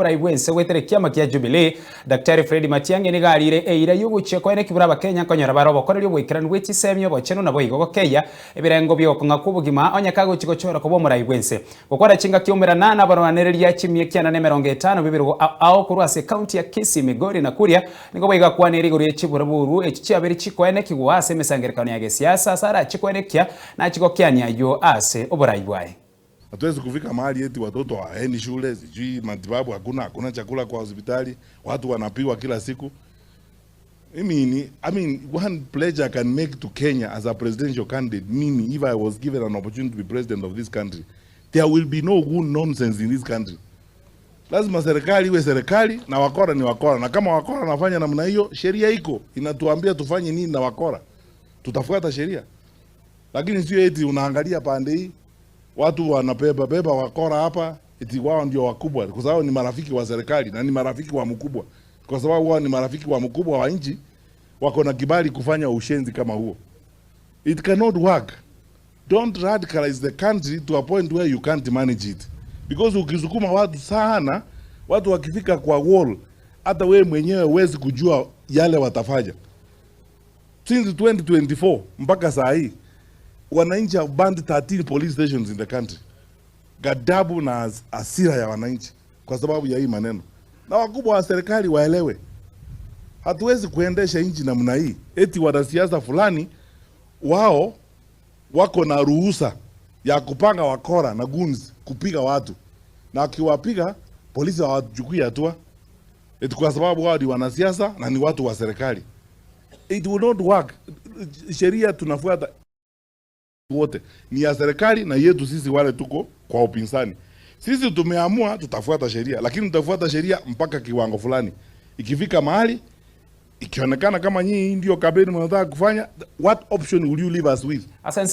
y'oburai bwense gwetere kiama kia Jubilee Daktari Fred Matiang'i nigarire eira y'oguchia kwene kibura abakenya konyora barobokoreri obwikirani bw'etisemi obochenu nabo igo gokeya ebirengo byokong'a kw'obogima onyaka gochigo chora koba omurai bwense gokora chinga kiumirana na baroanereria chimie kiana ne 50 bibirgo ao kurwa ase county ya Kisii, Migori na Kuria nigo baiga kwanira iguru echibura buru echiabere chikwene kigwa ase mesangerekano ya gesiasa sara chikwene kia na chigokiania yo ase oburai bwae. Hatuwezi kufika mahali eti watoto hawaendi shule, sijui matibabu hakuna chakula kwa hospitali, watu wanapigwa kila siku. I mean, one pledge I can make to Kenya as a presidential candidate, mimi, if I was given an opportunity to be president of this country, there will be no good nonsense in this country. Lazima serikali iwe serikali na wakora ni wakora. Na kama wakora nafanya namna hiyo, sheria iko inatuambia tufanye nini na wakora. Tutafuata sheria. Lakini sio eti unaangalia pande hii watu wanabeba wakora hapa eti wao ndio wakubwa kwa sababu ni marafiki wa serikali na ni marafiki wa mkubwa. Kwa sababu wao ni marafiki wa mkubwa wa nchi wako na kibali kufanya ushenzi kama huo. It cannot work. Don't radicalize the country to a point where you can't manage it. Because ukizukuma watu sana, watu wakifika kwa wall, hata wewe mwenyewe huwezi kujua yale watafanya. Since 2024 mpaka saa hii wananchi have banned 13 police stations in the country. Gadabu na asira ya wananchi kwa sababu ya hii maneno. Na wakubwa wa serikali waelewe. Hatuwezi kuendesha nchi namna hii. Eti wanasiasa fulani wao wako na ruhusa ya kupanga wakora na guns kupiga watu. Na akiwapiga polisi hawachukui hatua. Eti kwa sababu wao ni wanasiasa na ni watu wa serikali. It will not work. Sheria tunafuata wote ni ya serikali na yetu sisi wale tuko kwa upinzani. Sisi tumeamua tutafuata sheria, lakini tutafuata sheria mpaka kiwango fulani. Ikifika mahali ikionekana kama nyinyi ndio kabeni mnataka kufanya, what option will you leave us with?